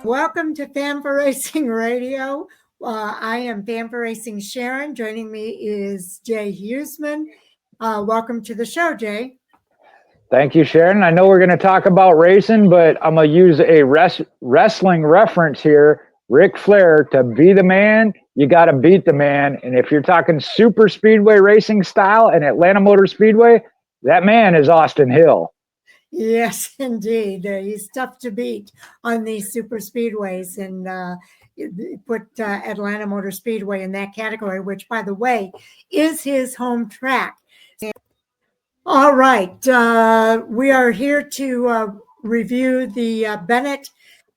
Welcome to Fan for Racing Radio. I am Fan for Racing Sharon. Joining me is Jay Huseman. Welcome to the show, Jay. Thank you, Sharon. I know we're going to talk about racing, but I'm going to use a wrestling reference here. Ric Flair, to be the man, you got to beat the man. And if you're talking super speedway racing style and Atlanta Motor Speedway, that man is Austin Hill. Yes, indeed. He's tough to beat on these super speedways, and put Atlanta Motor Speedway in that category, which, by the way, is his home track. All right. We are here to review the Bennett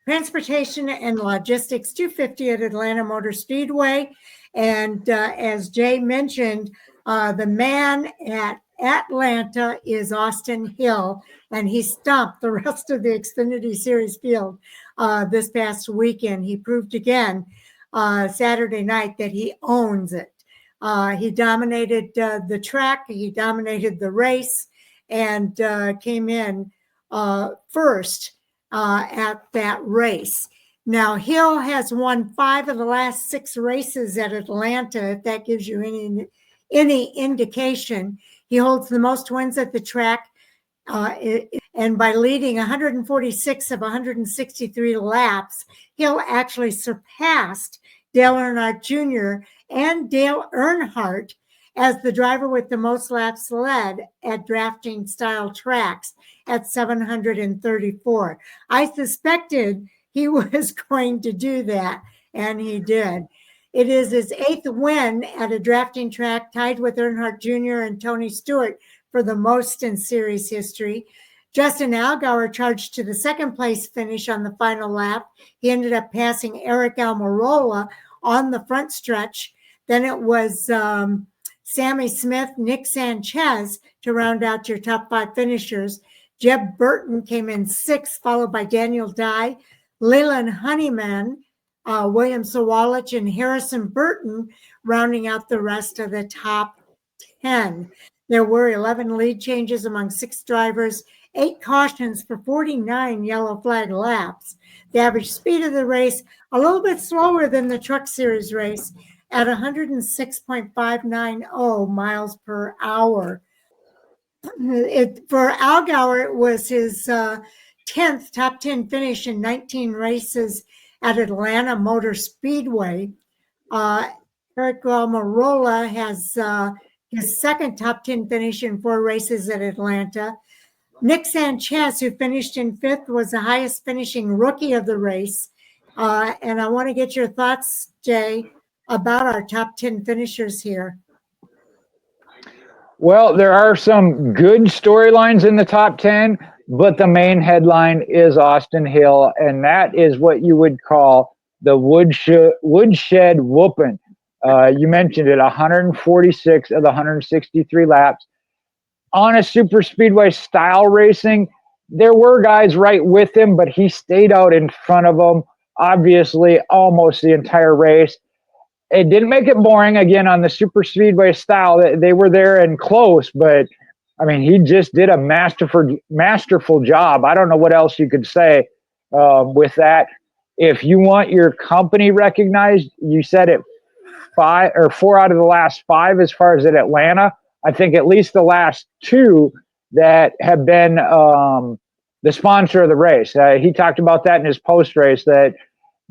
Transportation and Logistics 250 at Atlanta Motor Speedway. And as Jay mentioned, the man at Atlanta is Austin Hill, and he stomped the rest of the Xfinity Series field this past weekend. He proved again Saturday night that he owns it. He dominated the track, he dominated the race, and came in first at that race. Now, Hill has won 5 of the last 6 races at Atlanta, if that gives you any indication. He holds the most wins at the track, and by leading 146 of 163 laps, Hill actually surpassed Dale Earnhardt Jr. and Dale Earnhardt as the driver with the most laps led at drafting style tracks at 734. I suspected he was going to do that, and he did. It is his 8th win at a drafting track, tied with Earnhardt Jr. and Tony Stewart for the most in series history. Justin Allgaier charged to the second place finish on the final lap. He ended up passing Eric Almirola on the front stretch. Then it was Sammy Smith, Nick Sanchez to round out your top 5 finishers. Jeb Burton came in 6th, followed by Daniel Dye, Leland Honeyman, William Sawalich, and Harrison Burton rounding out the rest of the top 10. There were 11 lead changes among 6 drivers, 8 cautions for 49 yellow flag laps. The average speed of the race, a little bit slower than the Truck Series race, at 106.590 miles per hour. For Allgaier, it was his 10th top 10 finish in 19 races at Atlanta Motor Speedway. Eric Almirola has his 2nd top 10 finish in 4 races at Atlanta. Nick Sanchez, who finished in 5th, was the highest finishing rookie of the race. And I want to get your thoughts, Jay, about our top 10 finishers here. Well, there are some good storylines in the top 10, but the main headline is Austin Hill, and that is what you would call the woodshed whooping. You mentioned it, 146 of the 163 laps. On a super speedway style racing, there were guys right with him, but he stayed out in front of them, obviously, almost the entire race. It didn't make it boring. Again, on the super speedway style, they were there and close, but I mean, he just did a masterful job. I don't know what else you could say with that. If you want your company recognized, you said it, 4 out of the last 5 as far as at Atlanta. I think at least the last 2 that have been the sponsor of the race. He talked about that in his post-race, that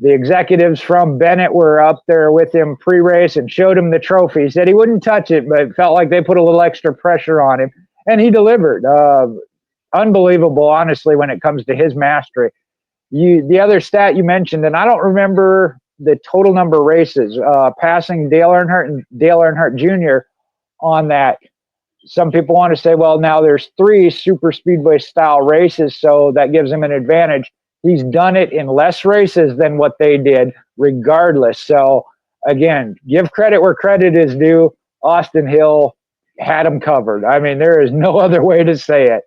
the executives from Bennett were up there with him pre-race and showed him the trophy. He said he wouldn't touch it, but it felt like they put a little extra pressure on him, and he delivered. Unbelievable, honestly, when it comes to his mastery. The other stat you mentioned, and I don't remember the total number of races, passing Dale Earnhardt and Dale Earnhardt Jr. on that. Some people want to say, well, now there's 3 super speedway style races, so that gives him an advantage. He's done it in less races than what they did, regardless. So, again, give credit where credit is due. Austin Hill had him covered. I mean, there is no other way to say it.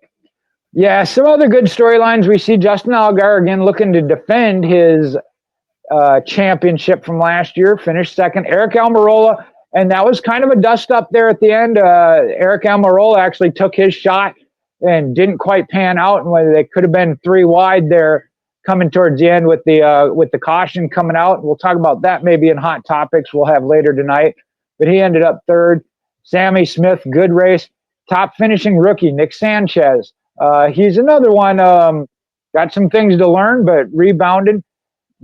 Yeah, some other good storylines. We see Justin Allgaier again looking to defend his championship from last year, finished 2nd. Eric Almirola, and that was kind of a dust up there at the end. Eric Almirola actually took his shot and didn't quite pan out, and whether they could have been 3 wide there. coming towards the end with the caution coming out. We'll talk about that maybe in Hot Topics we'll have later tonight. But he ended up third. Sammy Smith, good race. Top finishing rookie, Nick Sanchez. He's another one, got some things to learn, but rebounded.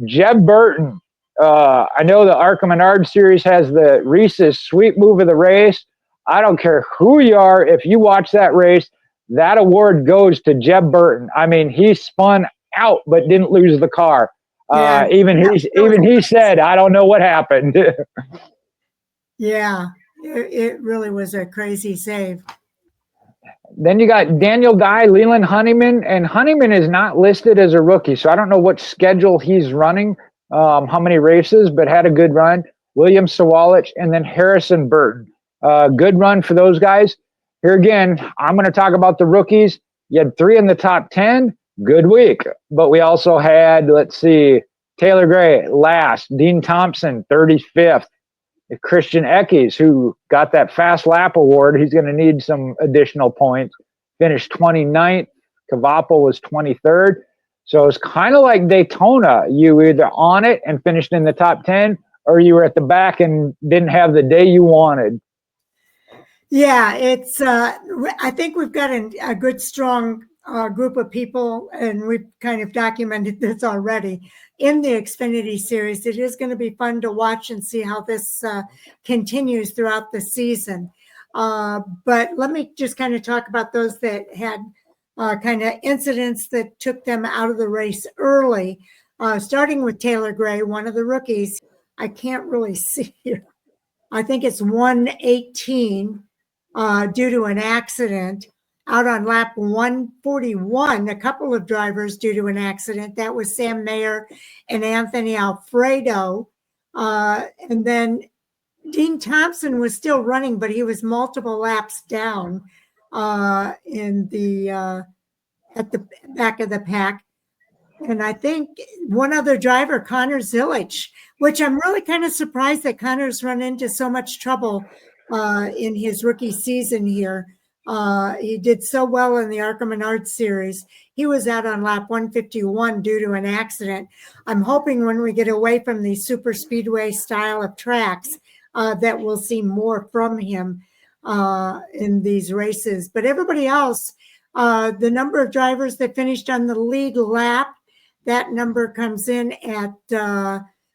Jeb Burton. I know the ARCA Menard Series has the Reese's Sweet Move of the race. I don't care who you are. If you watch that race, that award goes to Jeb Burton. I mean, he spun out but didn't lose the car. Even he said, I don't know what happened. Yeah, it really was a crazy save. Then you got Daniel Guy, Leland Honeyman, and Honeyman is not listed as a rookie, so I don't know what schedule he's running, how many races, but had a good run. William Sawalich, and then Harrison Burton. Good run for those guys. Here again, I'm going to talk about the rookies. You had 3 in the top 10. Good week. But we also had, let's see, Taylor Gray last, Dean Thompson 35th, Christian Eckes, who got that fast lap award. He's going to need some additional points. Finished 29th. Cavapo was 23rd. So it's kind of like Daytona. You were either on it and finished in the top 10, or you were at the back and didn't have the day you wanted. Yeah, it's. I think we've got a good, strong group of people, and we've kind of documented this already in the Xfinity Series. It is going to be fun to watch and see how this continues throughout the season. But let me just kind of talk about those that had kind of incidents that took them out of the race early, starting with Taylor Gray, one of the rookies. I can't really see here. I think it's 118. Due to an accident out on lap 141, a couple of drivers due to an accident. That was Sam Mayer and Anthony Alfredo. And then Dean Thompson was still running, but he was multiple laps down at the back of the pack. And I think one other driver, Connor Zilich, which I'm really kind of surprised that Connor's run into so much trouble in his rookie season here. He did so well in the ARCA Menard Series. He was out on lap 151 due to an accident. I'm hoping when we get away from the super speedway style of tracks that we'll see more from him in these races. But everybody else, the number of drivers that finished on the lead lap, that number comes in at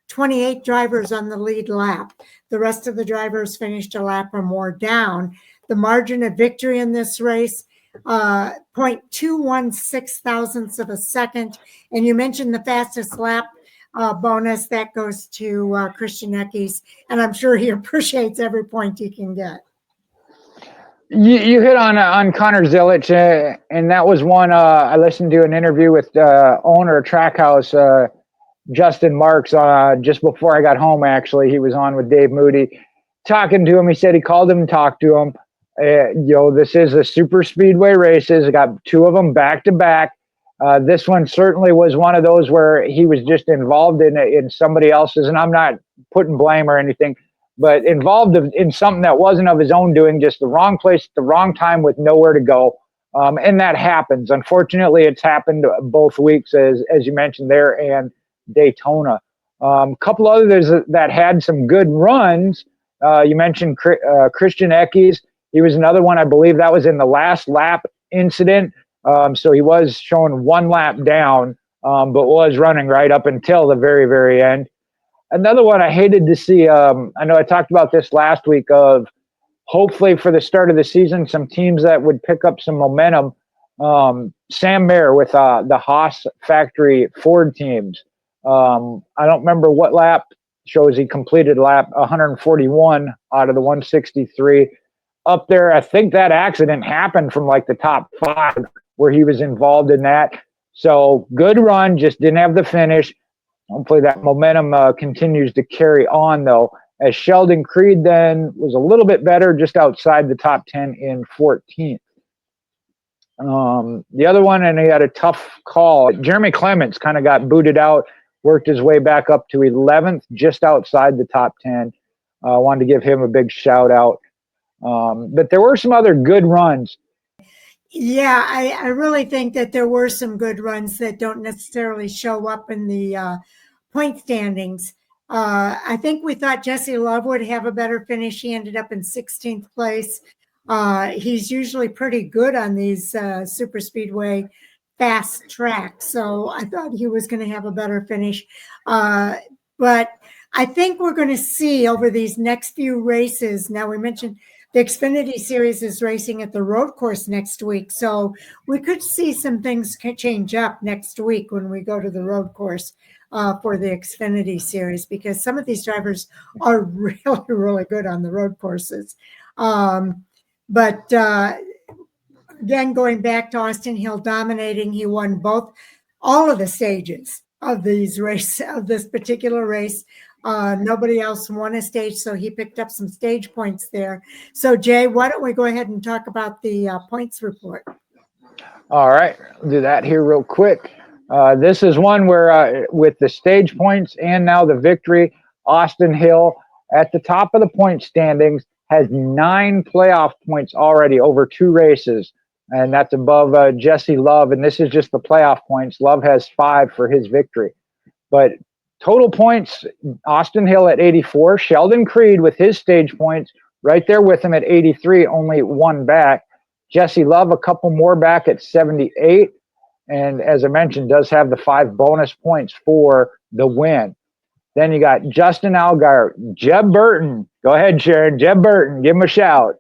28 drivers on the lead lap. The rest of the drivers finished a lap or more down. The margin of victory in this race, 0.216 thousandths of a second. And you mentioned the fastest lap bonus. That goes to Christian Eckes. And I'm sure he appreciates every point he can get. You hit on Connor Zilich, and that was one I listened to an interview with owner of Trackhouse, Justin Marks, just before I got home. Actually, he was on with Dave Moody, talking to him. He said he called him and talked to him. This is a super speedway races. I got 2 of them back to back. This one certainly was one of those where he was just involved in somebody else's, and I'm not putting blame or anything, but involved in something that wasn't of his own doing, just the wrong place at the wrong time with nowhere to go. And that happens. Unfortunately, it's happened both weeks, as you mentioned there, and Daytona. Couple others that had some good runs. You mentioned Christian Eckes. He was another one. I believe that was in the last lap incident. So he was showing 1 lap down, but was running right up until the very, very end. Another one I hated to see, I know I talked about this last week, of hopefully for the start of the season, some teams that would pick up some momentum. Sam Mayer with the Haas factory Ford teams. I don't remember what lap shows he completed lap 141 out of the 163 up there. I think that accident happened from like the top 5 where he was involved in that. So good run, just didn't have the finish. Hopefully that momentum continues to carry on, though, as Sheldon Creed then was a little bit better, just outside the top 10 in 14th. The other one, and he had a tough call. Jeremy Clements kind of got booted out, worked his way back up to 11th, just outside the top 10. Wanted to give him a big shout out. But there were some other good runs. Yeah, I really think that there were some good runs that don't necessarily show up in the point standings. I think we thought Jesse Love would have a better finish. He ended up in 16th place. He's usually pretty good on these super speedway fast tracks, so I thought he was going to have a better finish. But I think we're going to see over these next few races. Now, we mentioned the Xfinity Series is racing at the road course next week, so we could see some things change up next week when we go to the road course for the Xfinity Series, because some of these drivers are really, really good on the road courses. But again, going back to Austin Hill dominating, he won all of the stages of this particular race. Nobody else won a stage, so he picked up some stage points there. So, Jay, why don't we go ahead and talk about the points report? All right, I'll do that here real quick. This is one where, with the stage points and now the victory, Austin Hill at the top of the point standings has 9 playoff points already over 2 races, and that's above Jesse Love. And this is just the playoff points. Love has 5 for his victory. But total points, Austin Hill at 84. Sheldon Creed with his stage points right there with him at 83, only 1 back. Jesse Love a couple more back at 78. And as I mentioned, does have the 5 bonus points for the win. Then you got Justin Allgaier, Jeb Burton. Go ahead, Sharon. Jeb Burton, give him a shout.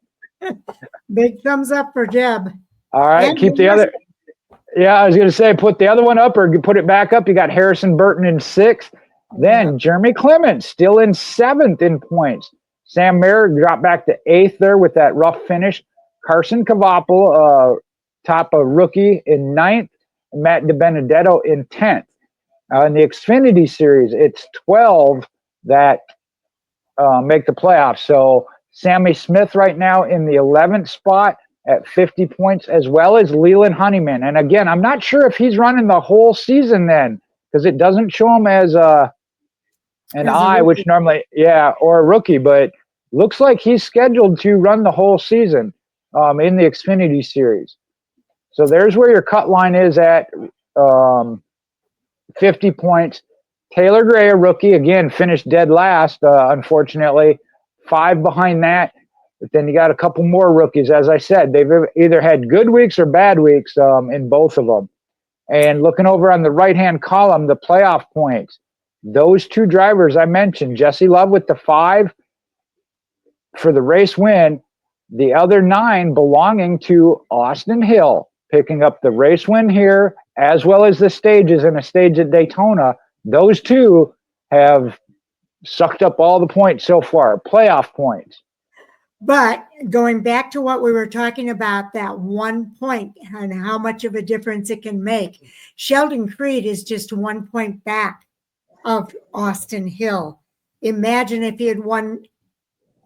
Big thumbs up for Jeb. All right, and keep the other. Yeah, I was going to say, put the other one up or put it back up. You got Harrison Burton in 6th. Then Jeremy Clements still in 7th in points. Sam Mayer dropped back to 8th there with that rough finish. Carson Cavapel, top of rookie, in 9th. Matt DiBenedetto in 10th. In the Xfinity Series, it's 12 that make the playoffs. So Sammy Smith right now in the 11th spot at 50 points, as well as Leland Honeyman. And again, I'm not sure if he's running the whole season then, because it doesn't show him as an I, which normally, or a rookie, but looks like he's scheduled to run the whole season in the Xfinity Series. So there's where your cut line is at 50 points. Taylor Gray, a rookie, again, finished dead last, unfortunately. 5 behind that. But then you got a couple more rookies. As I said, they've either had good weeks or bad weeks in both of them. And looking over on the right-hand column, the playoff points. Those 2 drivers I mentioned, Jesse Love with the 5 for the race win, the other 9 belonging to Austin Hill, picking up the race win here, as well as the stages and a stage at Daytona. Those 2 have sucked up all the points so far, playoff points. But going back to what we were talking about, that 1 point and how much of a difference it can make, Sheldon Creed is just 1 point back of Austin Hill. Imagine if he had won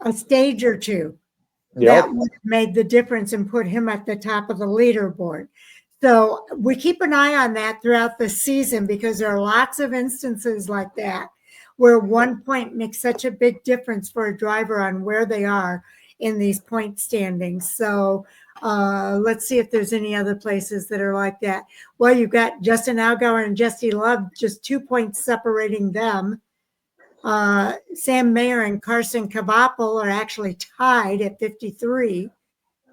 a stage or 2. That would have made the difference and put him at the top of the leaderboard. So we keep an eye on that throughout the season, because there are lots of instances like that where 1 point makes such a big difference for a driver on where they are in these point standings. So let's see if there's any other places that are like that. Well, you've got Justin Allgaier and Jesse Love, just 2 points separating them. Sam Mayer and Carson Cavapel are actually tied at 53.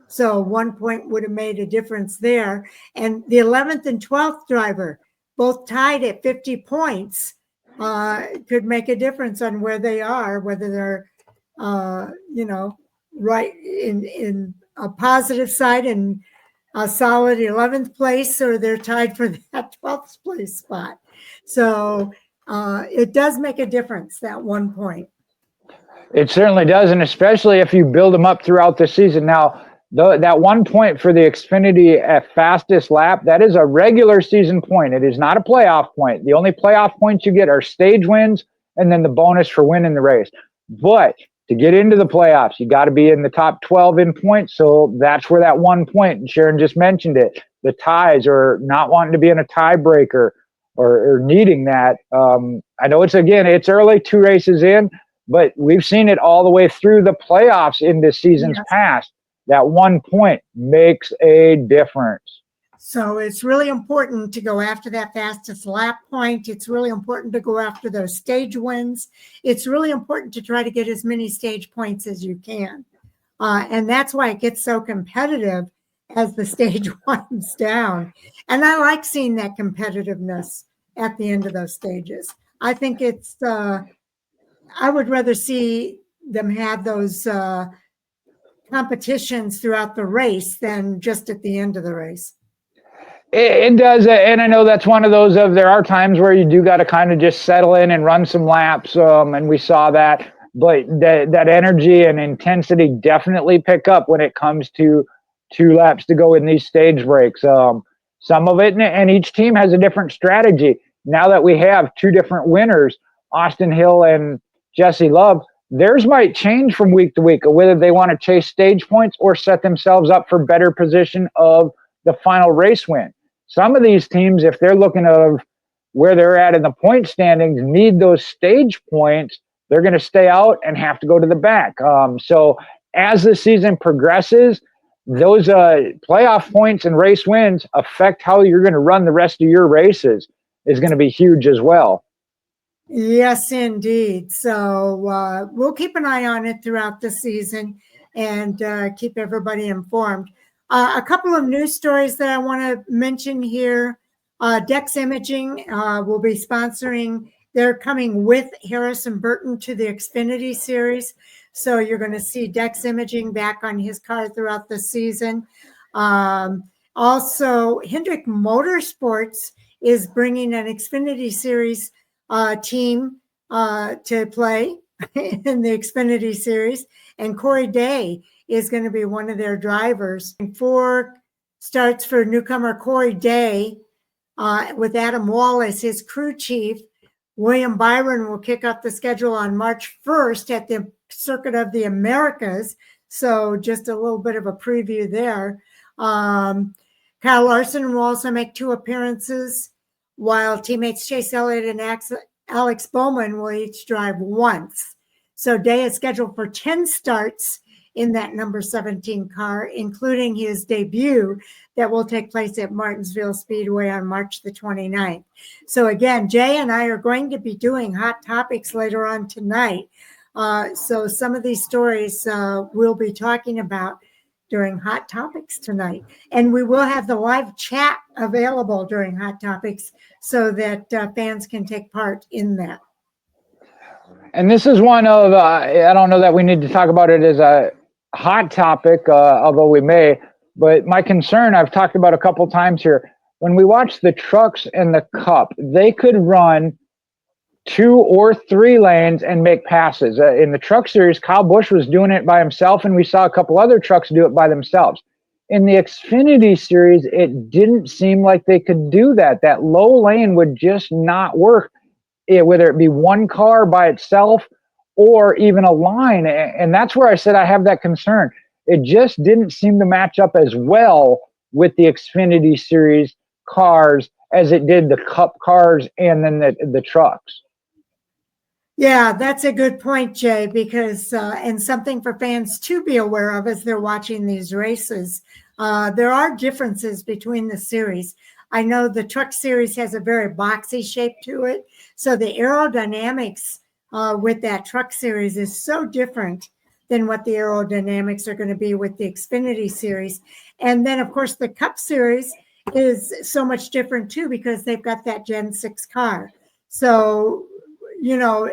So 1 point would have made a difference there. And the 11th and 12th driver, both tied at 50 points, could make a difference on where they are, whether they're, right in a positive side and a solid 11th place, or they're tied for that 12th place spot. So it does make a difference, that 1 point. It certainly does, and especially if you build them up throughout the season. Now, that 1 point for the Xfinity at fastest lap, that is a regular season point. It is not a playoff point. The only playoff points you get are stage wins and then the bonus for winning the race. But to get into the playoffs, you got to be in the top 12 in points. So that's where that 1 point, and Sharon just mentioned it, the ties, or not wanting to be in a tiebreaker or needing that. I know it's early, 2 races in, but we've seen it all the way through the playoffs in this season's past. that 1 point makes a difference. So it's really important to go after that fastest lap point. It's really important to go after those stage wins. It's really important to try to get as many stage points as you can. And that's why it gets so competitive as the stage winds down. And I like seeing that competitiveness at the end of those stages. I think it's, I would rather see them have those competitions throughout the race than just at the end of the race. It does, and I know that's one of those of there are times where you do got to kind of just settle in and run some laps, and we saw that. But that energy and intensity definitely pick up when it comes to 2 laps to go in these stage breaks. Some of it, and each team has a different strategy. Now that we have 2 different winners, Austin Hill and Jesse Love, theirs might change from week to week, whether they want to chase stage points or set themselves up for better position of the final race win. Some of these teams, if they're looking of where they're at in the point standings, need those stage points, they're going to stay out and have to go to the back. So as the season progresses, those playoff points and race wins affect how you're going to run the rest of your races is going to be huge as well. Yes, indeed. So we'll keep an eye on it throughout the season and keep everybody informed. A couple of news stories that I want to mention here. Dex Imaging will be sponsoring. They're coming with Harrison Burton to the Xfinity Series. So you're going to see Dex Imaging back on his car throughout the season. Also, Hendrick Motorsports is bringing an Xfinity Series team to play in the Xfinity Series. And Corey Day is going to be one of their drivers. And 4 starts for newcomer Corey Day with Adam Wall as his crew chief. William Byron will kick off the schedule on March 1st at the Circuit of the Americas. So just a little bit of a preview there. Kyle Larson will also make 2 appearances, while teammates Chase Elliott and Alex Bowman will each drive once. So Day is scheduled for 10 starts in that number 17 car, including his debut that will take place at Martinsville Speedway on March the 29th. So again, Jay and I are going to be doing hot topics later on tonight. So some of these stories we'll be talking about during Hot Topics tonight. And we will have the live chat available during Hot Topics so that fans can take part in that. And this is one of, I don't know that we need to talk about it as a hot topic, although we may, but my concern, I've talked about a couple times here, when we watch the trucks and the Cup, they could run 2 or 3 lanes and make passes. In the Truck Series, Kyle Busch was doing it by himself, and we saw a couple other trucks do it by themselves. In the Xfinity Series, it didn't seem like they could do that. That low lane would just not work, whether it be one car by itself or even a line. And that's where I said I have that concern. It just didn't seem to match up as well with the Xfinity Series cars as it did the Cup cars and then the trucks. Yeah, that's a good point, Jay, because and something for fans to be aware of as they're watching these races. There are differences between the series. I know the Truck Series has a very boxy shape to it. So the aerodynamics with that Truck Series is so different than what the aerodynamics are going to be with the Xfinity Series. And then, of course, the Cup Series is so much different, too, because they've got that Gen 6 car. So, you know,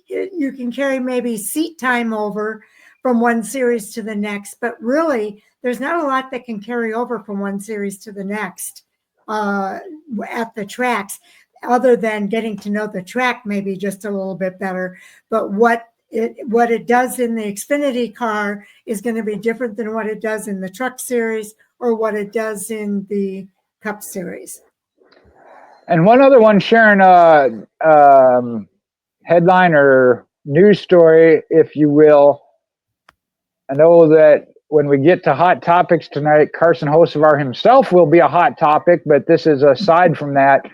you can carry maybe seat time over from one series to the next, but really there's not a lot that can carry over from one series to the next at the tracks, other than getting to know the track maybe just a little bit better. But what it does in the Xfinity car is going to be different than what it does in the Truck Series or what it does in the Cup Series. And one other one, Sharon, headline or news story, if you will. I know that when we get to hot topics tonight, Carson Hocevar himself will be a hot topic, but this is aside from that.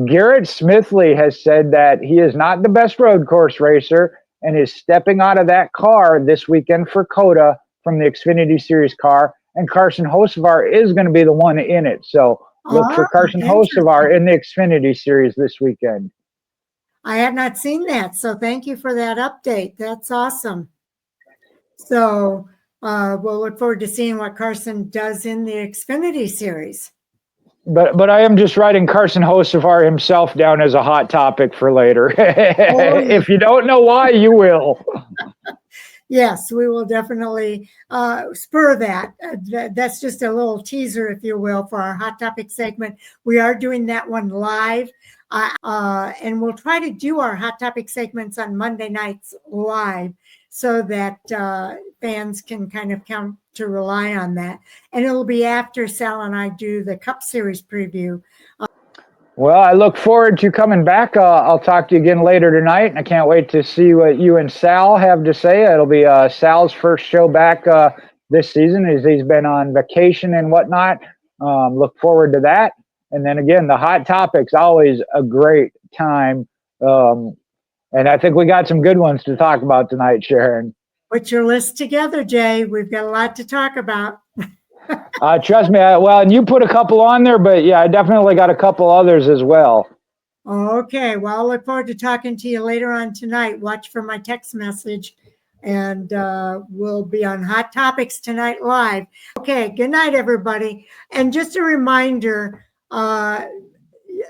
Garrett Smithley has said that he is not the best road course racer and is stepping out of that car this weekend for COTA from the Xfinity Series car, and Carson Hocevar is going to be the one in it. So look for Carson Hocevar in the Xfinity Series this weekend. I had not seen that, so thank you for that update. That's awesome. So we'll look forward to seeing what Carson does in the Xfinity Series. But I am just writing Carson Hocevar himself down as a hot topic for later. If you don't know why, you will. Yes, we will definitely spur that. That's just a little teaser, if you will, for our Hot Topic segment. We are doing that one live, and we'll try to do our Hot Topic segments on Monday nights live so that fans can kind of count to rely on that. And it'll be after Sal and I do the Cup Series preview. Well, I look forward to coming back. I'll talk to you again later tonight, and I can't wait to see what you and Sal have to say. It'll be Sal's first show back this season, as he's been on vacation and whatnot. Look forward to that. And then again, the Hot Topics, always a great time. And I think we got some good ones to talk about tonight, Sharon. Put your list together, Jay. We've got a lot to talk about. Trust me. And you put a couple on there, but yeah, I definitely got a couple others as well. Okay. Well, I'll look forward to talking to you later on tonight. Watch for my text message, and we'll be on Hot Topics tonight live. Okay. Good night, everybody. And just a reminder,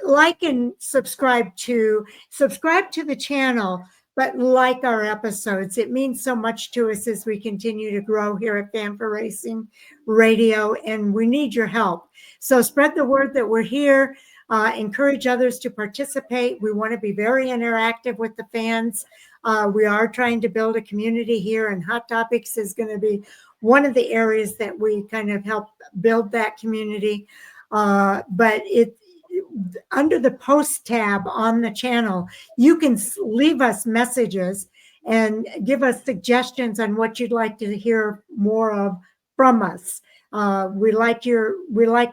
like and subscribe to the channel, but like our episodes. It means so much to us as we continue to grow here at Fan for Racing Radio, and we need your help. So spread the word that we're here. Encourage others to participate. We want to be very interactive with the fans. We are trying to build a community here, and Hot Topics is going to be one of the areas that we kind of help build that community. But under the post tab on the channel, you can leave us messages and give us suggestions on what you'd like to hear more of from us. We like to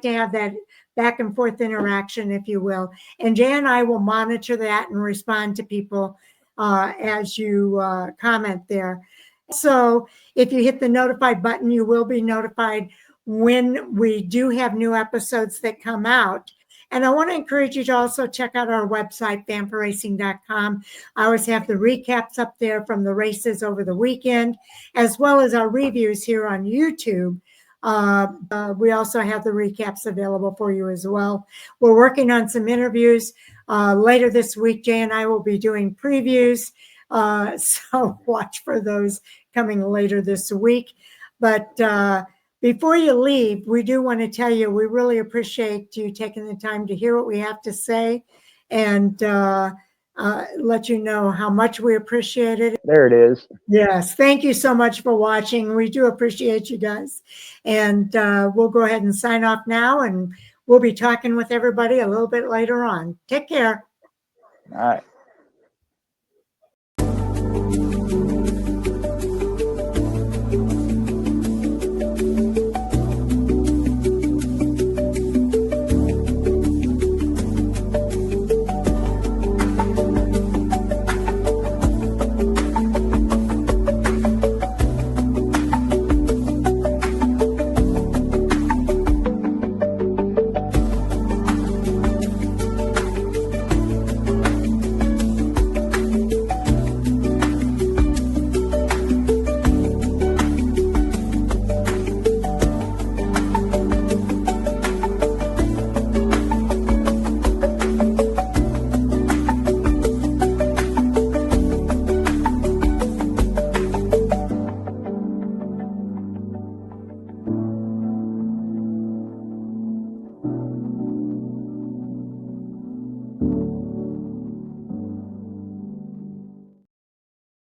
have that back and forth interaction, if you will. And Jay and I will monitor that and respond to people as you comment there. So if you hit the notify button, you will be notified when we do have new episodes that come out. And I want to encourage you to also check out our website, fanforracing.com. I always have the recaps up there from the races over the weekend, as well as our reviews here on YouTube. We also have the recaps available for you as well. We're working on some interviews. Later this week, Jay and I will be doing previews. So watch for those coming later this week. But before you leave, we do want to tell you we really appreciate you taking the time to hear what we have to say and let you know how much we appreciate it. There it is. Yes. Thank you so much for watching. We do appreciate you guys. And we'll go ahead and sign off now, and we'll be talking with everybody a little bit later on. Take care. All right.